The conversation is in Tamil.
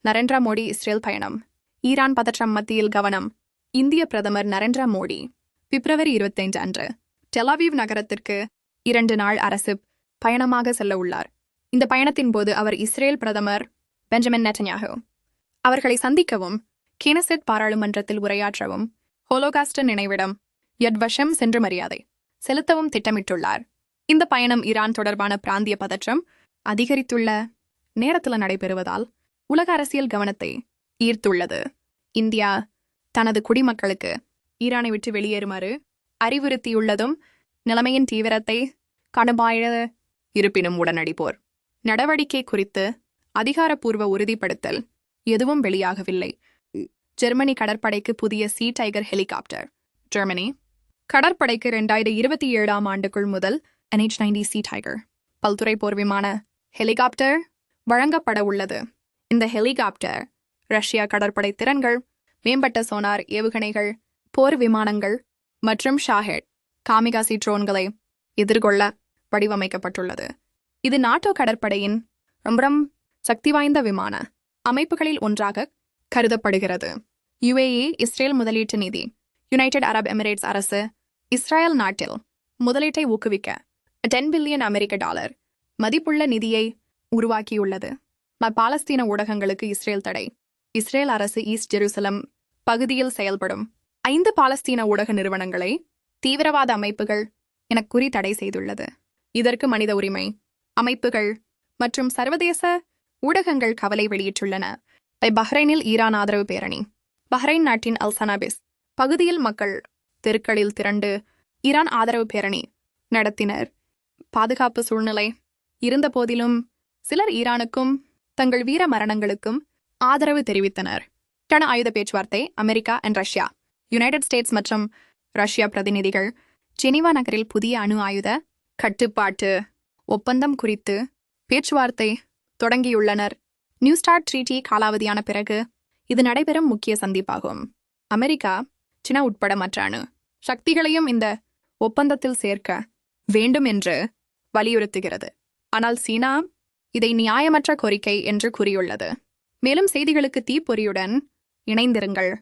நரேந்திர மோடி இஸ்ரேல் பயணம். ஈரான் பதற்றம் மத்தியில் கவனம். இந்திய பிரதமர் நரேந்திர மோடி பிப்ரவரி 25 அன்று டெல்-அவீவ் நகரத்திற்கு 2 நாள் அரசு பயணமாக செல்ல உள்ளார். இந்த பயணத்தின் போது அவர் இஸ்ரேல் பிரதமர் பெஞ்சமின் நெட்டன்யாஹு அவர்களை சந்திக்கவும், கெனெசெட் பாராளுமன்றத்தில் உரையாற்றவும், ஹோலோகாஸ்ட் நினைவிடம் யட் வஷம் சென்று மரியாதை செலுத்தவும் திட்டமிட்டுள்ளார். இந்த பயணம் ஈரான் தொடர்பான பிராந்திய பதற்றம் அதிகரித்துள்ள நேரத்தில் நடைபெறுவதால் உலக அரசியல் கவனத்தை ஈர்த்துள்ளது. இந்தியா தனது குடிமக்களுக்கு ஈரானை விட்டு வெளியேறுமாறு அறிவுறுத்தியுள்ளதும் நிலைமையின் தீவிரத்தை காணபாய இருப்பினும் உடனடி போர் நடவடிக்கை குறித்து அதிகாரப்பூர்வ உறுதிப்படுத்தல் எதுவும் வெளியாகவில்லை. ஜெர்மனி கடற்படைக்கு புதிய சீ டைகர் ஹெலிகாப்டர். ஜெர்மனி கடற்படைக்கு 2027 ஆண்டுக்குள் முதல் NH-90 சீ டைகர் பல்துறை போர் விமான ஹெலிகாப்டர் வழங்கப்பட உள்ளது. இந்த ஹெலிகாப்டர் ரஷ்யா கடற்படை திறன்கள், மேம்பட்ட சோனார் ஏவுகணைகள், போர் விமானங்கள் மற்றும் ஷாஹெட் காமிகாசி ட்ரோன்களை எதிர்கொள்ள வடிவமைக்கப்பட்டுள்ளது. இது நாட்டோ கடற்படையின் ரொம்ப சக்தி வாய்ந்த விமான அமைப்புகளில் ஒன்றாக கருதப்படுகிறது. UAE இஸ்ரேல் முதலீட்டு நிதி. யுனைடெட் அரப் எமிரேட்ஸ் அரசு இஸ்ரேல் நாட்டில் முதலீட்டை ஊக்குவிக்க $10 பில்லியன் மதிப்புள்ள நிதியை உருவாக்கியுள்ளது. பாலஸ்தீன ஊடகங்களுக்கு இஸ்ரேல் தடை. இஸ்ரேல் அரசு ஈஸ்ட் ஜெருசலம் பகுதியில் செயல்படும் 5 பாலஸ்தீன ஊடக நிறுவனங்களை தீவிரவாத அமைப்புகள் என கூறி தடை செய்துள்ளது. இதற்கு மனித உரிமை அமைப்புகள் மற்றும் சர்வதேச ஊடகங்கள் கவலை வெளியிட்டுள்ளன. பஹ்ரைனில் ஈரான் ஆதரவு பேரணி. பஹ்ரைன் நாட்டின் அல்சனாபிஸ் பகுதியில் மக்கள் தெருக்களில் திரண்டு ஈரான் ஆதரவு பேரணி நடத்தினர். பாதுகாப்பு சூழ்நிலை இருந்த போதிலும் சிலர் ஈரானுக்கும் தங்கள் வீர மரணங்களுக்கும் ஆதரவு தெரிவித்தனர். கன ஆயுத பேச்சுவார்த்தை. America and Russia. United states மற்றும் ரஷ்யா பிரதிநிதிகள் ஜெனீவா நகரில் புதிய அணு ஆயுத கட்டுப்பாட்டு ஒப்பந்தம் குறித்து பேச்சுவார்த்தை தொடங்கியுள்ளனர். நியூ ஸ்டார்ட் ட்ரீட்டி காலாவதியான பிறகு இது நடைபெறும் முக்கிய சந்திப்பாகும். அமெரிக்கா, சீனா உட்பட மற்ற அணு சக்திகளையும் இந்த ஒப்பந்தத்தில் சேர்க்க வேண்டும் என்று வலியுறுத்துகிறது. ஆனால் சீனா இதை நியாயமற்ற கோரிக்கை என்று கூறியுள்ளது. மேலும் செய்திகளுக்கு தீப்பொறியுடன் இணைந்திருங்கள்.